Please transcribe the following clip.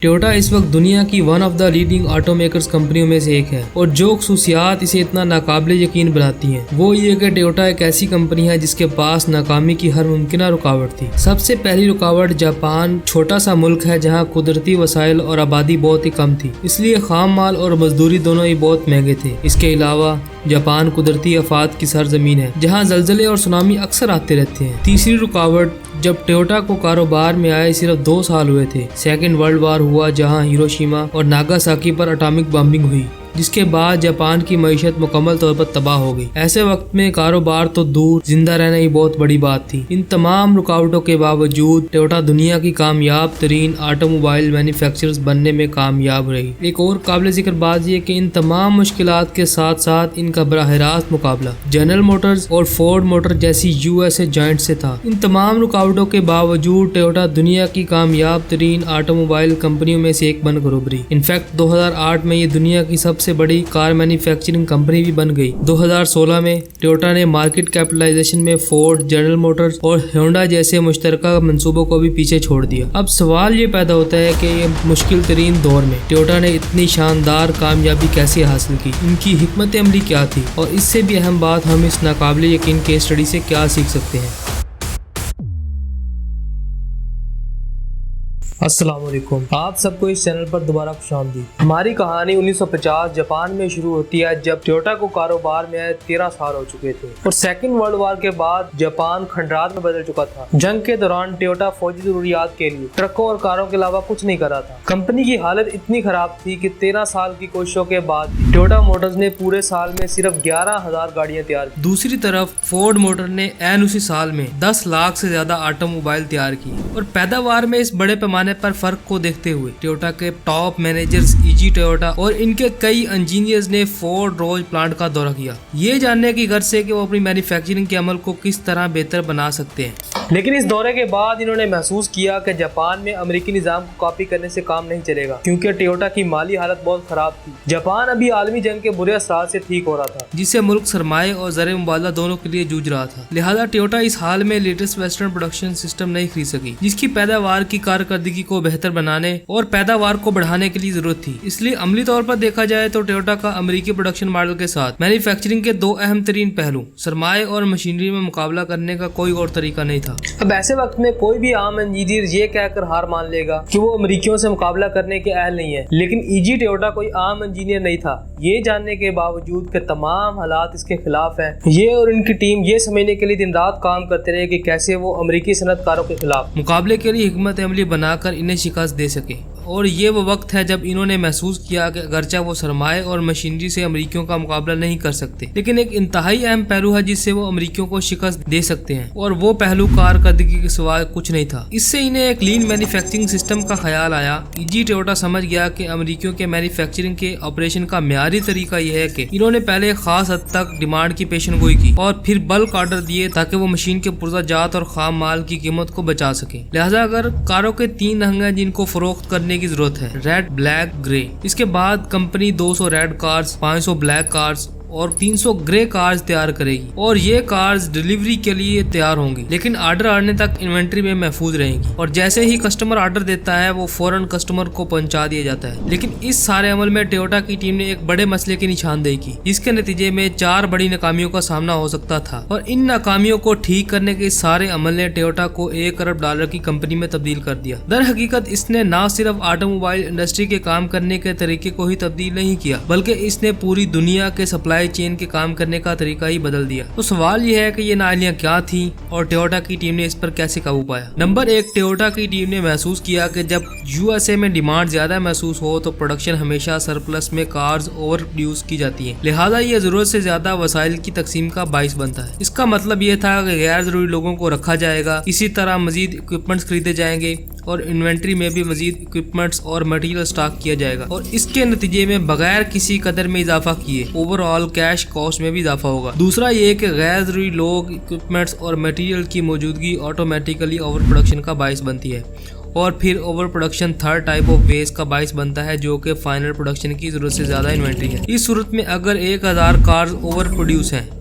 Toyota اس وقت دنیا کی one of the leading auto makers کمپنیوں میں سے ایک ہے، اور جو خصوصیات اسے اتنا ناقابل یقین بناتی ہیں وہ یہ کہ ٹویوٹا ایک ایسی کمپنی ہے جس کے پاس ناکامی کی ہر ممکنہ رکاوٹ تھی۔ سب سے پہلی رکاوٹ جاپان چھوٹا سا ملک ہے جہاں قدرتی وسائل اور آبادی بہت ہی کم تھی، اس لیے خام مال اور مزدوری دونوں ہی بہت مہنگے تھے۔ اس کے علاوہ جاپان قدرتی آفات کی سرزمین ہے جہاں زلزلے اور سونامی اکثر آتے رہتے ہیں۔ تیسری رکاوٹ جب ٹویوٹا کو کاروبار میں آئے صرف 2 سال ہوئے تھے، سیکنڈ ورلڈ وار ہوا جہاں ہیروشیما اور ناگاساکی پر اٹامک بمبنگ ہوئی، جس کے بعد جاپان کی معیشت مکمل طور پر تباہ ہو گئی۔ ایسے وقت میں کاروبار تو دور، زندہ رہنا ہی بہت بڑی بات تھی۔ ان تمام رکاوٹوں کے باوجود ٹویوٹا دنیا کی کامیاب ترین آٹو موبائل مینوفیکچررز بننے میں کامیاب رہی۔ ایک اور قابل ذکر بات یہ کہ ان تمام مشکلات کے ساتھ ساتھ ان کا براہ راست مقابلہ جنرل موٹرز اور فورڈ موٹر جیسی USA جائنٹ سے تھا۔ ان تمام رکاوٹوں کے باوجود ٹویوٹا دنیا کی کامیاب ترین آٹو موبائل کمپنیوں میں سے ایک بن کر ابھری۔ انفیکٹ 2008 میں یہ دنیا کی سب سے بڑی کار مینوفیکچرنگ کمپنی بھی بن گئی۔ 2016 میں ٹویوٹا نے مارکیٹ کیپٹلائزیشن میں فورڈ، جنرل موٹرز اور ہونڈا جیسے مشترکہ منصوبوں کو بھی پیچھے چھوڑ دیا۔ اب سوال یہ پیدا ہوتا ہے کہ یہ مشکل ترین دور میں ٹویوٹا نے اتنی شاندار کامیابی کیسے حاصل کی؟ ان کی حکمت عملی کیا تھی؟ اور اس سے بھی اہم بات، ہم اس ناقابل یقین کیس اسٹڈی سے کیا سیکھ سکتے ہیں؟ السلام علیکم، آپ سب کو اس چینل پر دوبارہ خوش آمدید۔ ہماری کہانی 1950 جاپان میں شروع ہوتی ہے جب ٹویوٹا کو کاروبار میں 13 سال ہو چکے تھے اور سیکنڈ ورلڈ وار کے بعد جاپان کھنڈرات میں بدل چکا تھا۔ جنگ کے دوران ٹویوٹا فوجی ضروریات کے لیے ٹرکوں اور کاروں کے علاوہ کچھ نہیں کر رہا تھا۔ کمپنی کی حالت اتنی خراب تھی کہ 13 سال کی کوششوں کے بعد ٹویوٹا موٹرز نے پورے سال میں صرف 11,000 گاڑیاں تیار کی۔ دوسری طرف فورڈ موٹر نے اسی سال میں 10 لاکھ سے زیادہ آٹو موبائل تیار کی، اور پیداوار میں اس بڑے پیمانے پر فرق کو دیکھتے ہوئے ٹویوٹا کے ٹاپ مینیجرز ٹویوٹا اور ان کے کئی انجینئرز نے فورڈ روز پلانٹ کا دورہ کیا، یہ جاننے کی غرض سے کہ وہ اپنی مینوفیکچرنگ کے عمل کو کس طرح بہتر بنا سکتے ہیں۔ لیکن اس دورے کے بعد انہوں نے محسوس کیا کہ جاپان میں امریکی نظام کو کاپی کرنے سے کام نہیں چلے گا، کیونکہ ٹویوٹا کی مالی حالت بہت خراب تھی۔ جاپان ابھی عالمی جنگ کے برے اثرات سے ٹھیک ہو رہا تھا، جس سے ملک سرمایہ اور زر مبادلہ دونوں کے لیے جوجھ رہا تھا۔ لہذا ٹویوٹا اس حال میں لیٹسٹ ویسٹرن پروڈکشن سسٹم نہیں خرید سکی، جس کی پیداوار کی کارکردگی کو بہتر بنانے اور پیداوار کو بڑھانے کے لیے ضرورت تھی۔ اس لیے عملی طور پر دیکھا جائے تو ٹویوٹا کا امریکی پروڈکشن ماڈل کے ساتھ مینوفیکچرنگ کے 2 اہم ترین پہلو، سرمایہ اور مشینری میں مقابلہ کرنے کا کوئی اور طریقہ نہیں تھا۔ اب ایسے وقت میں کوئی بھی عام انجینئر یہ کہہ کر ہار مان لے گا کہ وہ امریکیوں سے مقابلہ کرنے کے اہل نہیں ہے، لیکن ٹویوٹا کوئی عام انجینئر نہیں تھا۔ یہ جاننے کے باوجود کہ تمام حالات اس کے خلاف ہیں، یہ اور ان کی ٹیم یہ سمجھنے کے لیے دن رات کام کرتے رہے کہ کیسے وہ امریکی صنعت کاروں کے خلاف مقابلے کے لیے حکمت عملی بنا کر انہیں شکست دے سکے۔ اور یہ وہ وقت ہے جب انہوں نے محسوس کیا کہ اگرچہ وہ سرمایہ اور مشینری سے امریکیوں کا مقابلہ نہیں کر سکتے، لیکن ایک انتہائی اہم پہلو ہے جس سے وہ امریکیوں کو شکست دے سکتے ہیں، اور وہ پہلو کارکردگی کے سوا کچھ نہیں تھا۔ اس سے انہیں ایک لین مینوفیکچرنگ سسٹم کا خیال آیا۔ ٹویوٹا سمجھ گیا کہ امریکیوں کے مینوفیکچرنگ کے آپریشن کا معیاری طریقہ یہ ہے کہ انہوں نے پہلے خاص حد تک ڈیمانڈ کی پیشن گوئی کی اور پھر بلک آرڈر دیے تاکہ وہ مشین کے پرزہ جات اور خام مال کی قیمت کو بچا سکیں۔ لہذا اگر کاروں کے 3 رنگ ہیں جن کو فروخت کرنے کی ضرورت ہے، ریڈ، بلیک، گرے۔ اس کے بعد company 200 red cars, 500 black cars اور 300 گرے کارز تیار کرے گی، اور یہ کارز ڈیلیوری کے لیے تیار ہوں گی، لیکن آرڈر آنے تک انوینٹری میں محفوظ رہیں گی، اور جیسے ہی کسٹمر آرڈر دیتا ہے وہ فوراً کسٹمر کو پہنچا دیا جاتا ہے۔ لیکن اس سارے عمل میں ٹویوٹا کی ٹیم نے ایک بڑے مسئلے کی نشاندہی کی، جس کے نتیجے میں 4 بڑی ناکامیوں کا سامنا ہو سکتا تھا، اور ان ناکامیوں کو ٹھیک کرنے کے اس سارے عمل نے ٹویوٹا کو $1 ارب کی کمپنی میں تبدیل کر دیا۔ در حقیقت اس نے نہ صرف آٹو موبائل انڈسٹری کے کام کرنے کے طریقے کو ہی تبدیل نہیں کیا، بلکہ اس نے پوری دنیا کے سپلائی چین کے کام کرنے کا طریقہ ہی بدل دیا۔ تو سوال یہ ہے کہ یہ نااہلیاں کیا تھیں اور ٹویوٹا کی ٹیم نے اس پر کیسے قابو پایا؟ نمبر 1، ٹویوٹا کی ٹیم نے محسوس کیا کہ جب USA میں ڈیمانڈ زیادہ محسوس ہو تو پروڈکشن ہمیشہ سرپلس میں کارز اوور پروڈیوس کی جاتی ہیں، لہذا یہ ضرورت سے زیادہ وسائل کی تقسیم کا باعث بنتا ہے۔ اس کا مطلب یہ تھا کہ غیر ضروری لوگوں کو رکھا جائے گا، اسی طرح مزید اکوپمنٹس خریدے جائیں گے، اور انوینٹری میں بھی مزید اکوپمنٹس اور مٹیریل سٹاک کیا جائے گا، اور اس کے نتیجے میں بغیر کسی قدر میں اضافہ کیے اوور آل کیش کاسٹ میں بھی اضافہ ہوگا۔ دوسرا یہ کہ غیر ضروری لوگ، اکوپمنٹس اور مٹیریل کی موجودگی آٹومیٹیکلی اوور پروڈکشن کا باعث بنتی ہے، اور پھر over production third type of waste کا باعث بنتا ہے، جو کہ فائنل پروڈکشن کی ضرورت سے زیادہ انوینٹری ہے۔ اس صورت میں اگر 1000 کارز اوور پروڈیوس ہیں